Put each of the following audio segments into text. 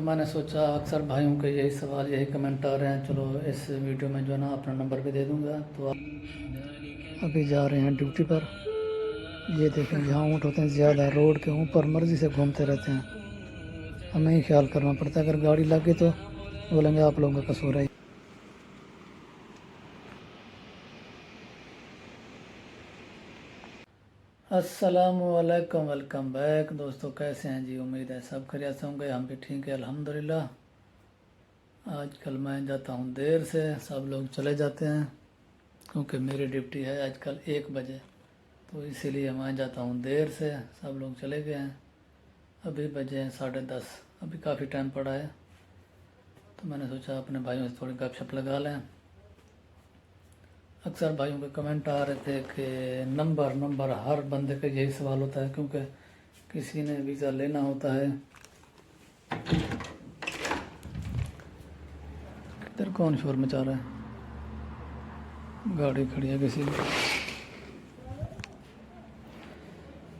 मैंने सोचा अक्सर भाइयों के यही सवाल यही कमेंट आ रहे हैं, चलो इस वीडियो में जो है ना अपना नंबर भी दे दूंगा। तो आप अभी जा रहे हैं ड्यूटी पर। ये देखें यहाँ ऊँट होते हैं ज़्यादा, रोड के ऊपर मर्ज़ी से घूमते रहते हैं। हमें ही ख्याल करना पड़ता है, अगर गाड़ी लग गई तो बोलेंगे आप लोगों का कसूर है। अस्सलामुअलैकुम, वेलकम बैक दोस्तों। कैसे हैं जी? उम्मीद है सब खैरियत से होंगे, हम भी ठीक है अल्हम्दुलिल्लाह। आजकल मैं जाता हूँ देर से, सब लोग चले जाते हैं क्योंकि मेरी ड्यूटी है आजकल 1 बजे, तो इसीलिए मैं जाता हूँ देर से। सब लोग चले गए हैं, अभी बजे हैं 10:30, अभी काफ़ी टाइम पड़ा है। तो मैंने सोचा अपने भाइयों से थोड़ी गपशप लगा लें। अक्सर भाइयों के कमेंट आ रहे थे कि नंबर हर बंदे का यही सवाल होता है, क्योंकि किसी ने वीज़ा लेना होता है। इधर कौन शोर मचा रहा है? गाड़ी खड़ी है किसी की।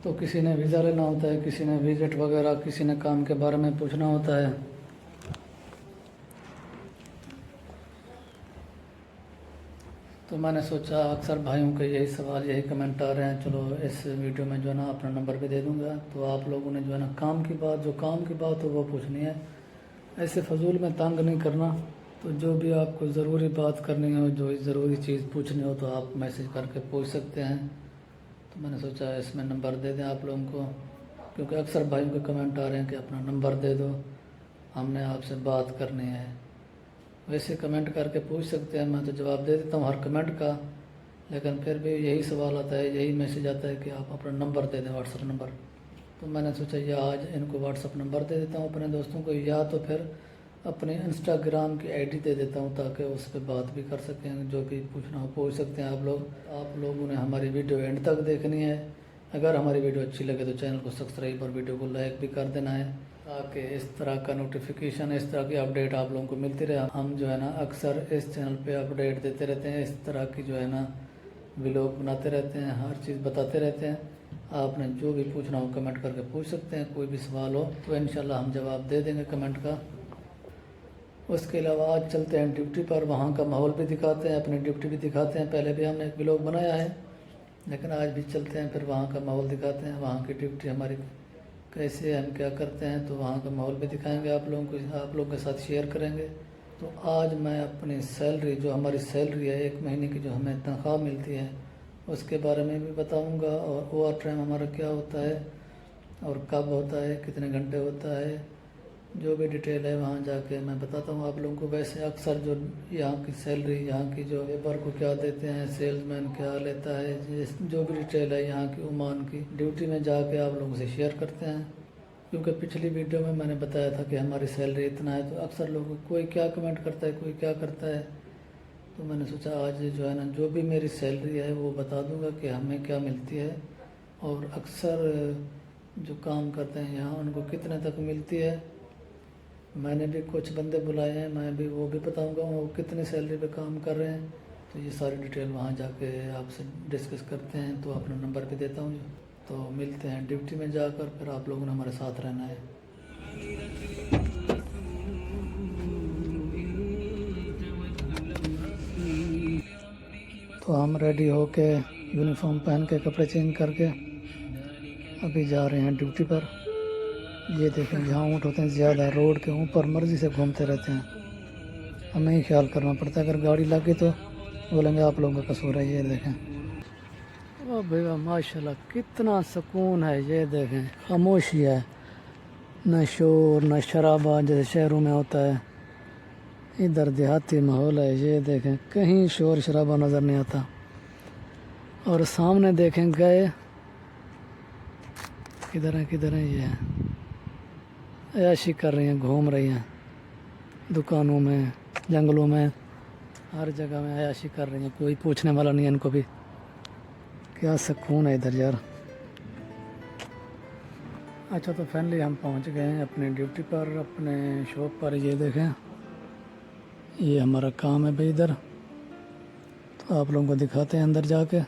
तो किसी ने वीज़ा लेना होता है, किसी ने विजिट वगैरह, किसी ने काम के बारे में पूछना होता है। तो मैंने सोचा अक्सर भाइयों के यही सवाल यही कमेंट आ रहे हैं, चलो इस वीडियो में जो है ना अपना नंबर भी दे दूंगा। तो आप लोगों ने जो है ना काम की बात, जो काम की बात हो वो पूछनी है, ऐसे फजूल में तंग नहीं करना। तो जो भी आपको ज़रूरी बात करनी हो, जो ज़रूरी चीज़ पूछनी हो, तो आप मैसेज करके पूछ सकते हैं। तो मैंने सोचा इसमें नंबर दे दें आप लोगों को, क्योंकि अक्सर भाइयों के कमेंट आ रहे हैं कि अपना नंबर दे दो, हमने आपसे बात करनी है। वैसे कमेंट करके पूछ सकते हैं, मैं तो जवाब दे देता हूँ हर कमेंट का, लेकिन फिर भी यही सवाल आता है, यही मैसेज आता है कि आप अपना नंबर दे दें, व्हाट्सअप नंबर। तो मैंने सोचा ये आज इनको व्हाट्सअप नंबर दे देता हूँ अपने दोस्तों को, या तो फिर अपने इंस्टाग्राम की आईडी दे देता हूँ, ताकि उस पर बात भी कर सकें, जो भी पूछना हो पूछ सकते हैं आप लोग। आप लोगों ने हमारी वीडियो एंड तक देखनी है। अगर हमारी वीडियो अच्छी लगे तो चैनल को सब्सक्राइब और वीडियो को लाइक भी कर देना है, ताकि इस तरह का नोटिफिकेशन, इस तरह की अपडेट आप लोगों को मिलती रहे। हम जो है ना अक्सर इस चैनल पे अपडेट देते रहते हैं, इस तरह की जो है ना व्लॉग बनाते रहते हैं, हर चीज़ बताते रहते हैं। आपने जो भी पूछना हो कमेंट करके पूछ सकते हैं, कोई भी सवाल हो तो इंशाल्लाह हम जवाब दे देंगे कमेंट का। उसके अलावा आज चलते हैं ड्यूटी पर, वहाँ का माहौल भी दिखाते हैं, अपनी ड्यूटी भी दिखाते हैं। पहले भी हमने एक व्लॉग बनाया है, लेकिन आज भी चलते हैं, फिर वहाँ का माहौल दिखाते हैं, वहाँ की ड्यूटी हमारी कैसे है, हम क्या करते हैं। तो वहाँ का माहौल भी दिखाएंगे आप लोगों को, आप लोगों के साथ शेयर करेंगे। तो आज मैं अपनी सैलरी, जो हमारी सैलरी है 1 महीने की, जो हमें तनख्वाह मिलती है, उसके बारे में भी बताऊंगा, और ओवर टाइम हमारा क्या होता है और कब होता है, कितने घंटे होता है, जो भी डिटेल है वहाँ जाके मैं बताता हूँ आप लोगों को। वैसे अक्सर जो यहाँ की सैलरी, यहाँ की जो लेबर को क्या देते हैं, सेल्समैन क्या लेता है, जो भी डिटेल है यहाँ की ओमान की, ड्यूटी में जाके आप लोगों से शेयर करते हैं। क्योंकि पिछली वीडियो में मैंने बताया था कि हमारी सैलरी इतना है, तो अक्सर लोग कोई क्या कमेंट करता है, कोई क्या करता है। तो मैंने सोचा आज जो है ना जो भी मेरी सैलरी है वो बता दूंगा कि हमें क्या मिलती है, और अक्सर जो काम करते हैं यहाँ उनको कितने तक मिलती है। मैंने भी कुछ बंदे बुलाए हैं, मैं भी वो भी बताऊंगा वो कितनी सैलरी पे काम कर रहे हैं। तो ये सारी डिटेल वहाँ जाके आपसे डिस्कस करते हैं। तो अपना नंबर भी देता हूँ। तो मिलते हैं ड्यूटी में जाकर, फिर आप लोगों ने हमारे साथ रहना है। तो हम रेडी होके यूनिफॉर्म पहन के, कपड़े चेंज करके अभी जा रहे हैं ड्यूटी पर। ये देखें यहाँ ऊँट होते हैं ज़्यादा, रोड के ऊपर मर्ज़ी से घूमते रहते हैं। हमें ही ख्याल करना पड़ता है, अगर गाड़ी लग गई तो बोलेंगे आप लोगों का कसूर है। ये देखें, ओ भैया माशाल्लाह कितना सुकून है। ये देखें खामोशी है, न शोर न शराबा जैसे शहरों में होता है। इधर देहाती माहौल है। ये देखें कहीं शोर शराबा नज़र नहीं आता। और सामने देखें गए किधर है ये ऐशी कर रही हैं, घूम रही हैं दुकानों में, जंगलों में, हर जगह में ऐशी कर रही हैं, कोई पूछने वाला नहीं है इनको भी। क्या सुकून है इधर यार। अच्छा तो फाइनली हम पहुंच गए हैं अपनी ड्यूटी पर, अपने शॉप पर। ये देखें ये हमारा काम है भाई इधर। तो आप लोगों को दिखाते हैं अंदर जाके।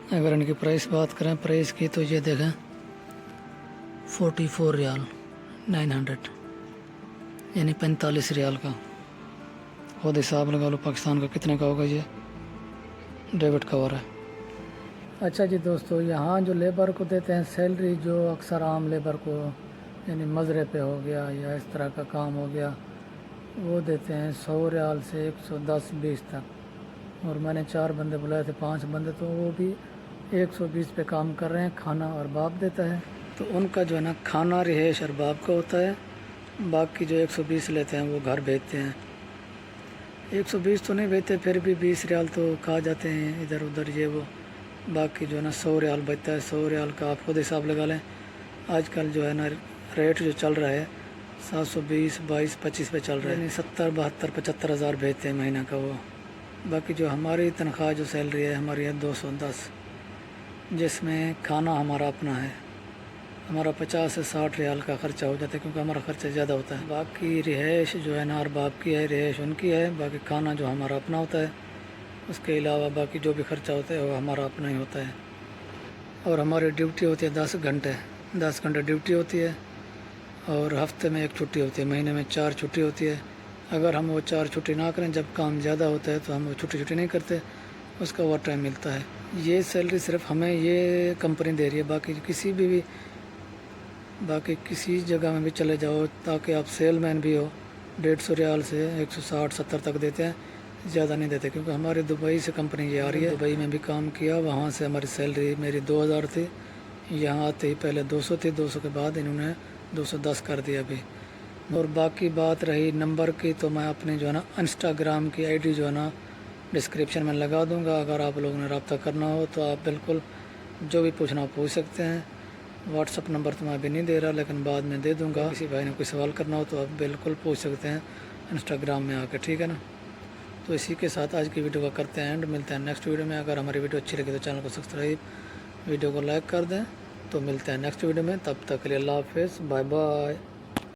اگر ان کی پرائس بات کریں پرائس کی تو یہ دیکھیں 44 ریال 900 یعنی 45 ریال کا. خود حساب لگا لو پاکستان کا کتنے کا ہوگا. یہ ڈیبٹ کور ہے. اچھا جی دوستو، یہاں جو لیبر کو دیتے ہیں سیلری، جو اکثر عام لیبر کو یعنی مزرے پہ ہو گیا یا اس طرح کا کام ہو گیا، وہ دیتے ہیں 100 ریال سے 110-20 تک. اور میں نے 4 بندے بلائے تھے، 5 بندے، تو وہ بھی 120 پہ کام کر رہے ہیں. کھانا اور باپ دیتا ہے، تو ان کا جو ہے نا کھانا رہائش اور باپ کا ہوتا ہے. باقی جو 120 لیتے ہیں وہ گھر بھیجتے ہیں. 120 تو نہیں بھیجتے، پھر بھی 20 ریال تو کھا جاتے ہیں ادھر ادھر یہ وہ. باقی جو ہے نا 100 ریال بچتا ہے. 100 ریال کا آپ خود حساب لگا لیں. آج کل جو ہے نا ریٹ جو چل رہا ہے 720 22 25 پہ چل رہا ہے، یعنی 70 72 75 ہزار بھیجتے ہیں مہینہ کا وہ. باقی جو ہماری تنخواہ جو سیلری ہے ہماری ہے 210، جس میں کھانا ہمارا اپنا ہے. ہمارا 50 سے 60 ریال کا خرچہ ہو جاتا ہے، کیونکہ ہمارا خرچہ زیادہ ہوتا ہے. باقی رہائش جو ہے نا ارباب کی ہے، رہائش ان کی ہے. باقی کھانا جو ہمارا اپنا ہوتا ہے. اس کے علاوہ باقی جو بھی خرچہ ہوتا ہے وہ ہمارا اپنا ہی ہوتا ہے. اور ہماری ڈیوٹی ہوتی ہے 10 گھنٹے. 10 گھنٹے ڈیوٹی ہوتی ہے، اور ہفتے میں 1 چھٹی ہوتی ہے. مہینے میں 4 چھٹی ہوتی ہے. اگر ہم وہ 4 چھٹی نہ کریں، جب کام زیادہ ہوتا ہے تو ہم وہ چھٹی نہیں کرتے، اس کا اوور ٹائم ملتا ہے. یہ سیلری صرف ہمیں یہ کمپنی دے رہی ہے. باقی کسی جگہ میں بھی چلے جاؤ، تاکہ آپ سیل مین بھی ہو، 150 ریال سے 160-70 تک دیتے ہیں، زیادہ نہیں دیتے. کیونکہ ہمارے دبئی سے کمپنی یہ آ رہی ہے. دبئی میں بھی کام کیا، وہاں سے ہماری سیلری میری 2000 تھی. یہاں آتے ہی پہلے 200 تھی، 200 کے بعد انہوں نے 210 کر دیا ابھی. اور باقی بات رہی نمبر کی، تو میں اپنے جو ہے نا انسٹاگرام کی آئی ڈی جو ہے نا ڈسکرپشن میں لگا دوں گا. اگر آپ لوگوں نے رابطہ کرنا ہو تو آپ بالکل جو بھی پوچھنا ہو پوچھ سکتے ہیں. واٹس اپ نمبر تو میں ابھی نہیں دے رہا، لیکن بعد میں دے دوں گا. کسی بھائی نے کوئی سوال کرنا ہو تو آپ بالکل پوچھ سکتے ہیں انسٹاگرام میں آ کے، ٹھیک ہے نا. تو اسی کے ساتھ آج کی ویڈیو کا کرتے ہیں اینڈ. ملتے ہیں نیکسٹ ویڈیو میں. اگر ہماری ویڈیو اچھی لگی تو چینل کو سبسکرائب، ویڈیو کو لائک کر دیں. تو ملتے ہیں نیکسٹ ویڈیو میں. تب تک کے لیے اللہ حافظ، بائے بائے.